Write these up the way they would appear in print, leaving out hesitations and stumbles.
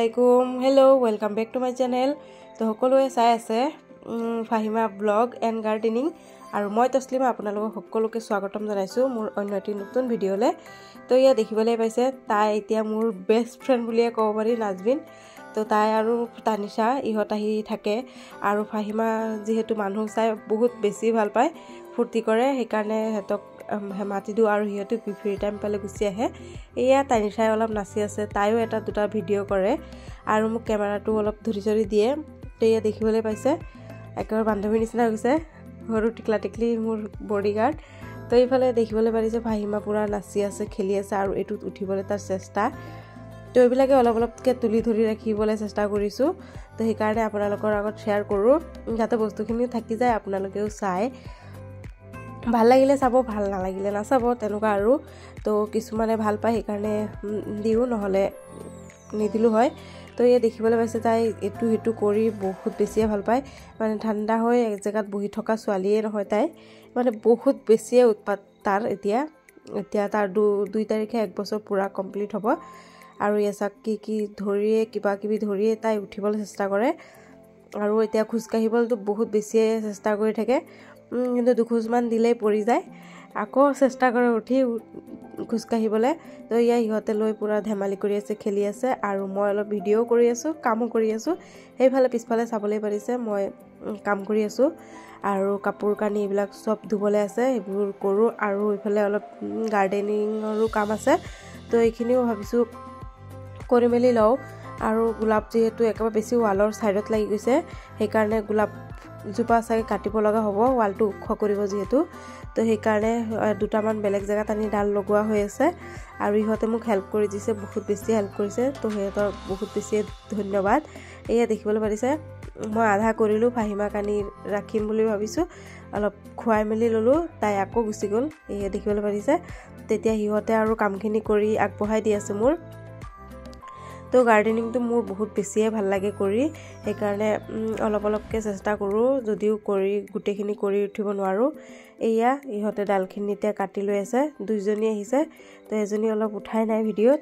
Assalamualaikum. Hello, welcome back to my channel. So সকলোৱে চাই আছে ফাহিমা ব্লগ এণ্ড গাৰ্ডেনিং আৰু মই তসলিমা আপোনালোকক সকলোকে স্বাগতম জনাইছো মোৰ অন্য এটি নতুন ভিডিঅ'লে। তো ইয়া দেখিবলৈ পাইছে তাই এতিয়া মোৰ বেষ্ট ফ্ৰেণ্ড বুলিয়ে ক'ব পাৰি নাজবিন। তো তাই আৰু তানিশা ইহঁত আহি থাকে আৰু ফাহিমা যেহেতু মানুহ চাই বহুত বেছি ভাল পায় ফূৰ্তি কৰে সেইকাৰণে হেতক মাতি দিও আৰু হিহঁতে ফ্ৰী টাইম পালে গুচি আহে। এয়া তানিশাই অলপ নাচি আছে, তাইও এটা দুটা ভিডিঅ' কৰে আৰু মোক কেমেৰাটো অলপ ধৰি দিয়ে। তো এয়া দেখিবলৈ পাইছে একেবাৰে বান্ধৱীৰ নিচিনা হৈ গৈছে, সৰু টিকলা টিকলি মোৰ বডিগাৰ্ড। তো এইফালে দেখিবলৈ পাৰিছে ফাহিমা পুৰা নাচি আছে, খেলি আছে আৰু এইটোত উঠিবলৈ তাৰ চেষ্টা। তো এইবিলাকে অলপ অলপকৈ তুলি ধৰি ৰাখিবলৈ চেষ্টা কৰিছোঁ। তো সেইকাৰণে আপোনালোকৰ আগত শ্বেয়াৰ কৰোঁ যাতে বস্তুখিনি থাকি যায়, আপোনালোকেও চাই ভাল লাগিলে চাব, ভাল নালাগিলে নাচাব তেনেকুৱা আৰু। তো কিছুমানে ভাল পায় সেইকাৰণে দিওঁ, নহ'লে নিদিলোঁ হয়। তো এই দেখিবলৈ পাইছে তাই এইটো সেইটো কৰি বহুত বেছিয়ে ভাল পায়, মানে ঠাণ্ডা হৈ এক জেগাত বহি থকা ছোৱালীয়ে নহয় তাই, মানে বহুত বেছিয়ে উৎপাত তাৰ। এতিয়া তাৰ 2 তাৰিখে 1 বছৰ পূৰা কমপ্লিট হ'ব আৰু এচাক কি ধৰিয়ে কিবা কিবি ধৰিয়ে তাই উঠিবলৈ চেষ্টা কৰে আৰু এতিয়া খোজকাঢ়িবলৈতো বহুত বেছিয়ে চেষ্টা কৰি থাকে, কিন্তু দুখোজমান দিলেই পৰি যায়, আকৌ চেষ্টা কৰে উঠি খোজকাঢ়িবলৈ। তো ইয়া ইহঁতে লৈ পূৰা ধেমালি কৰি আছে, খেলি আছে আৰু মই অলপ ভিডিঅ'ও কৰি আছোঁ, কামো কৰি আছোঁ। সেইফালে পিছফালে চাবলৈ পাৰিছে মই কাম কৰি আছোঁ আৰু কাপোৰ কানি এইবিলাক চব ধুবলৈ আছে, সেইবোৰ কৰোঁ আৰু এইফালে অলপ গাৰ্ডেনিঙৰো কাম আছে। তো এইখিনিও ভাবিছোঁ কৰি মেলি লওঁ আৰু গোলাপ যিহেতু একেবাৰে বেছি ৱালৰ ছাইডত লাগি গৈছে সেইকাৰণে গোলাপজোপা চাগে কাটিব লগা হ'ব, ৱালটো ওখ কৰিব যিহেতু। তো সেইকাৰণে দুটামান বেলেগ জেগাত আনি ডাল লগোৱা হৈ আছে আৰু ইহঁতে মোক হেল্প কৰি দিছে, বহুত বেছি হেল্প কৰিছে। তো সিহঁতৰ বহুত বেছি ধন্যবাদ। এয়া দেখিবলৈ পাৰিছে মই আধা কৰিলোঁ, ফাহিমাক আনি ৰাখিম বুলি ভাবিছোঁ, অলপ খুৱাই মেলি ল'লোঁ, তাই আকৌ গুচি গ'ল। এয়া দেখিবলৈ পাৰিছে তেতিয়া সিহঁতে আৰু কামখিনি কৰি আগবঢ়াই দি আছে মোৰ। তো গাৰ্ডেনিংটো মোৰ বহুত বেছিয়ে ভাল লাগে কৰি, সেইকাৰণে অলপ অলপকৈ চেষ্টা কৰোঁ, যদিও গোটেইখিনি কৰি উঠিব নোৱাৰোঁ। এয়া ইহঁতে ডালখিনিতে কাটি লৈ আছে, 2জনী আহিছে, তো এজনী অলপ উঠাই নাই ভিডিঅ'ত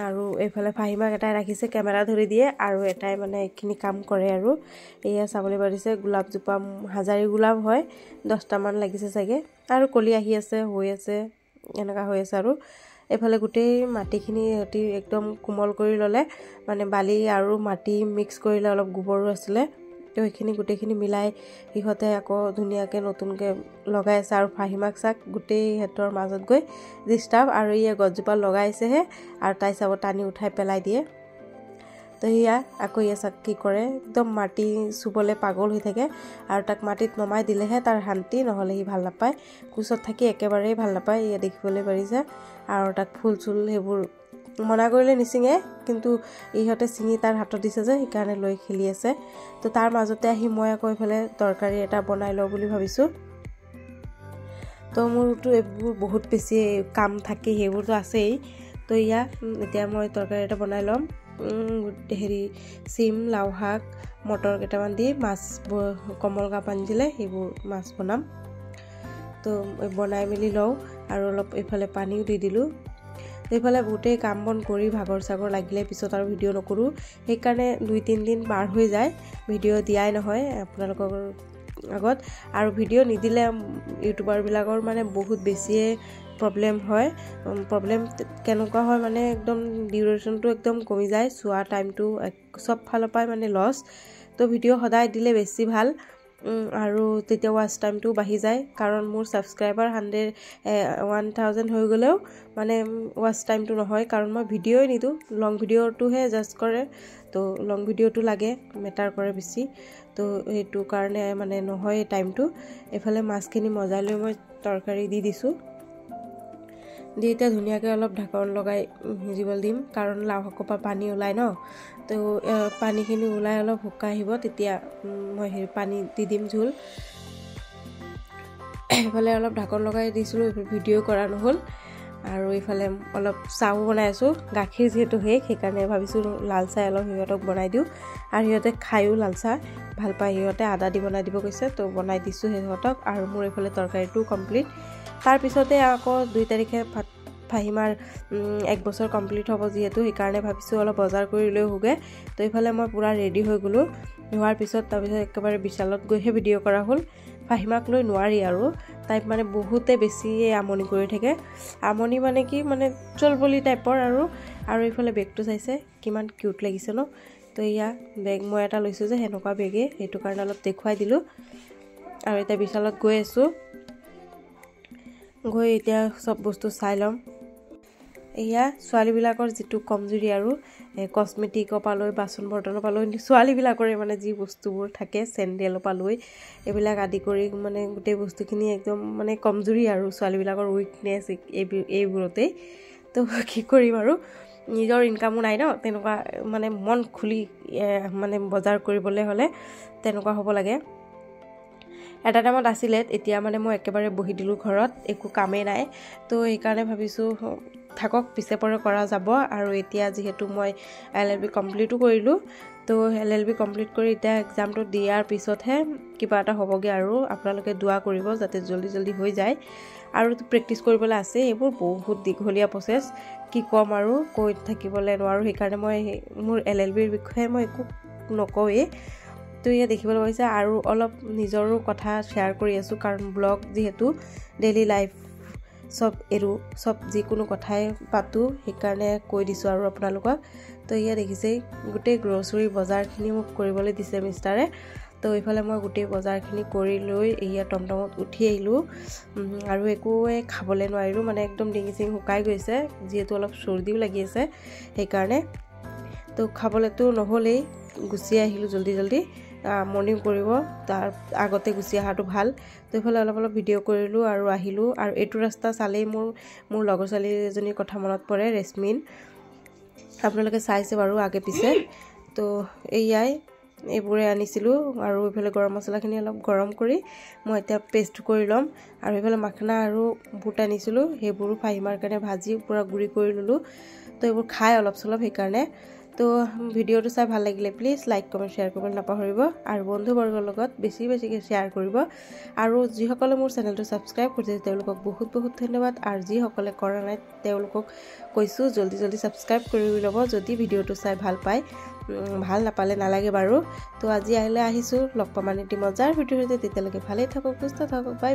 আৰু এইফালে ফাহিমাক এটাই ৰাখিছে কেমেৰা ধৰি দিয়ে আৰু এটাই মানে এইখিনি কাম কৰে আৰু। এয়া চাবলৈ পাৰিছে গোলাপজোপা হাজাৰী গোলাপ হয়, 10টামান লাগিছে চাগে আৰু কলি আহি আছে, হৈ আছে, এনেকুৱা হৈ আছে। আৰু এইফালে গোটেই মাটিখিনি সিহঁতি একদম কোমল কৰি ল'লে, মানে বালি আৰু মাটি মিক্স কৰিলে, অলপ গোবৰো আছিলে, তো সেইখিনি গোটেইখিনি মিলাই সিহঁতে আকৌ ধুনীয়াকৈ নতুনকৈ লগাই আছে। আৰু ফাহিমাক চাক গোটেই সিহঁতৰ মাজত গৈ ডিষ্টাৰ্ব, আৰু ইয়ে গছজোপা লগাইছেহে আৰু তাই চাব টানি উঠাই পেলাই দিয়ে। তো সেয়া আকৌ ইয়ে চাক কি কৰে, একদম মাটি চুবলৈ পাগল হৈ থাকে আৰু তাক মাটিত নমাই দিলেহে তাৰ শান্তি, নহ'লে সি ভাল নাপায়, কোচত থাকি একেবাৰেই ভাল নাপায়। ইয়ে দেখিবলৈ পাৰিছে আৰু তাক ফুল চুল সেইবোৰ মনা কৰিলে নিচিঙে, কিন্তু ইহঁতে ছিঙি তাৰ হাতত দিছে যে সেইকাৰণে লৈ খেলি আছে। তো তাৰ মাজতে আহি মই আকৌ এইফালে তৰকাৰী এটা বনাই লওঁ বুলি ভাবিছোঁ। তো মোৰতো এইবোৰ বহুত বেছি কাম থাকে, সেইবোৰতো আছেই। তো এতিয়া মই তৰকাৰী এটা বনাই ল'ম, চিম, লাও শাক, মটৰ কেইটামান দি মাছ, কমলকাপ আনি দিলে সেইবোৰ মাছ বনাম। তো বনাই মেলি লওঁ আৰু অলপ এইফালে পানীও দি দিলোঁ। এইফালে গোটেই কাম বন কৰি ভাগৰ চাগৰ লাগিলে পিছত আৰু ভিডিঅ' নকৰোঁ, সেইকাৰণে 2-3 দিন পাৰ হৈ যায় ভিডিঅ' দিয়াই নহয় আপোনালোকৰ আগত। আৰু ভিডিঅ' নিদিলে ইউটিউবাৰবিলাকৰ মানে বহুত বেছিয়ে প্ৰব্লেম হয়। প্ৰব্লেম কেনেকুৱা হয় মানে একদম ডিউৰেশ্যনটো একদম কমি যায়, চোৱা টাইমটো চব ফালৰ পৰাই মানে লছ। তো ভিডিঅ' সদায় দিলে বেছি ভাল আৰু তেতিয়া ৱাচ টাইমটো বাঢ়ি যায়, কাৰণ মোৰ ছাবস্ক্ৰাইবাৰ 1000 হৈ গ'লেও মানে ৱাচ টাইমটো নহয়, কাৰণ মই ভিডিঅ'ই নিদিওঁ, লং ভিডিঅ'টোহে জাষ্ট কৰে। তো লং ভিডিঅ'টো লাগে, মেটাৰ কৰে বেছি, তো সেইটো কাৰণে মানে নহয় টাইমটো। এইফালে মাছখিনি মজাই লৈ মই তৰকাৰী দি দিছোঁ, দি এতিয়া ধুনীয়াকৈ অলপ ঢাকন লগাই সিজিবলৈ দিম, কাৰণ লাও শাকৰ পৰা পানী ওলায় ন। তো পানীখিনি ওলাই অলপ শুকাই আহিব, তেতিয়া মই পানী দি দিম জোল। এইফালে অলপ ঢাকন লগাই দিছিলোঁ, ভিডিঅ' কৰা নহ'ল। আৰু এইফালে অলপ চাহো বনাই আছোঁ, গাখীৰ যিহেতু সেইকাৰণে ভাবিছোঁ লাল চাহ অলপ সিহঁতক বনাই দিওঁ, আৰু সিহঁতে খায়ো লাল চাহ ভাল পায়, সিহঁতে আদা দি বনাই দিব কৈছে, তো বনাই দিছোঁ সিহঁতক। আৰু মোৰ এইফালে তৰকাৰীটো কমপ্লিট। তাৰপিছতে আকৌ 2 তাৰিখে ফাহিমাৰ 1 বছৰ কমপ্লিট হ'ব যিহেতু সেইকাৰণে ভাবিছোঁ অলপ বজাৰ কৰি লৈ হোগে তো এইফালে মই পুৰা ৰেডি হৈ গ'লোঁ হোৱাৰ পিছত তাৰপিছত একেবাৰে বিশালত গৈহে ভিডিঅ' কৰা হ'ল ফাহিমাক লৈ নোৱাৰি আৰু তাইক মানে বহুতে বেছি আমনি কৰি থাকে আমনি মানে কি মানে চলবলি টাইপৰ আৰু এইফালে বেগটো চাইছে কিমান কিউট লাগিছে ন তো ইয়া বেগ মই এটা লৈছোঁ যে হেনেকুৱা বেগে সেইটো কাৰণে অলপ দেখুৱাই দিলোঁ আৰু এতিয়া বিশালত গৈ আছোঁ গৈ এতিয়া সব বস্তু চাই ল'ম এয়া ছোৱালীবিলাকৰ যিটো কমজুৰি আৰু কসমেটিকৰ পৰা লৈ বাচন বৰ্তনৰ পৰা লৈ ছোৱালীবিলাকৰে মানে যি বস্তুবোৰ থাকে চেণ্ডেলৰ পৰা লৈ এইবিলাক আদি কৰি মানে গোটেই বস্তুখিনি একদম মানে কমজুৰি আৰু ছোৱালীবিলাকৰ উইকনেছ এইবোৰতেই তো কি কৰিম আৰু নিজৰ ইনকামো নাই ন তেনেকুৱা মানে মন খুলি মানে বজাৰ কৰিবলৈ হ'লে তেনেকুৱা হ'ব লাগে এটা টাইমত আছিলে এতিয়া মানে মই একেবাৰে বহি দিলোঁ ঘৰত একো কামেই নাই তো সেইকাৰণে ভাবিছোঁ থাকক পিছে পৰে কৰা যাব আৰু এতিয়া যিহেতু মই LLB কমপ্লিটো কৰিলোঁ তো LLB কমপ্লিট কৰি এতিয়া এক্সামটো দিয়াৰ পিছতহে কিবা এটা হ'বগে আৰু আপোনালোকে দোৱা কৰিব যাতে জলদি হৈ যায় আৰু প্ৰেক্টিছ কৰিবলৈ আছে এইবোৰ বহুত দীঘলীয়া প্ৰচেছ কি কম আৰু কৈ থাকিবলৈ নোৱাৰো সেইকাৰণে মই মোৰ LLBৰ বিষয়ে মই একো নকওঁৱে তো ইয়া দেখিবলৈ পাইছে আৰু অলপ নিজৰো কথা শ্বেয়াৰ কৰি আছোঁ কাৰণ ব্লগ যিহেতু ডেইলি লাইফ সব সব যিকোনো কথাই পাতোঁ সেইকাৰণে কৈ দিছোঁ আৰু আপোনালোকক তো ইয়া দেখিছে গোটেই গ্ৰছৰী বজাৰখিনি মোক কৰিবলৈ দিছে মিষ্টাৰে তো এইফালে মই গোটেই বজাৰখিনি কৰি লৈ ইয়া টমটমত উঠি আহিলোঁ আৰু একোৱে খাবলৈ নোৱাৰিলোঁ মানে একদম ডিঙি চিঙি শুকাই গৈছে যিহেতু অলপ চৰ্দিও লাগি আছে সেইকাৰণে তো খাবলৈতো নহ'লেই গুচি আহিলোঁ জলদি মৰ্নিং কৰিব তাৰ আগতে গুচি অহাটো ভাল তো এইফালে অলপ ভিডিঅ' কৰিলোঁ আৰু আহিলোঁ আৰু এইটো ৰাস্তা চালেই মোৰ লগৰ ছোৱালী এজনীৰ কথা মনত পৰে ৰেশমিন আপোনালোকে চাইছে বাৰু আগে পিছে তো এইয়াই এইবোৰে আনিছিলোঁ আৰু এইফালে গৰম মছলাখিনি অলপ গৰম কৰি মই এতিয়া পেষ্ট কৰি ল'ম আৰু এইফালে মাখনা আৰু বুট আনিছিলোঁ সেইবোৰো ফাহিমাৰ কাৰণে ভাজি পুৰা গুড়ি কৰি ল'লোঁ তো এইবোৰ খাই অলপ চলপ সেইকাৰণে তো ভিডিঅ'টো চাই ভাল লাগিলে প্লিজ লাইক কমেণ্ট শ্বেয়াৰ কৰিবলৈ নাপাহৰিব আৰু বন্ধুবৰ্গৰ লগত বেছিকৈ শ্বেয়াৰ কৰিব আৰু যিসকলে মোৰ চেনেলটো ছাবস্ক্ৰাইব কৰিছে তেওঁলোকক বহুত ধন্যবাদ আৰু যিসকলে কৰা নাই তেওঁলোকক কৈছোঁ জলদি ছাবস্ক্ৰাইব কৰি ল'ব যদি ভিডিঅ'টো চাই ভাল পায় ভাল নাপালে নালাগে বাৰু তো আজি আহিছোঁ লগ পাম আন এটি মজাৰ ভিডিঅ'তে তেতিয়ালৈকে ভালেই থাকক সুস্থ থাকক বাই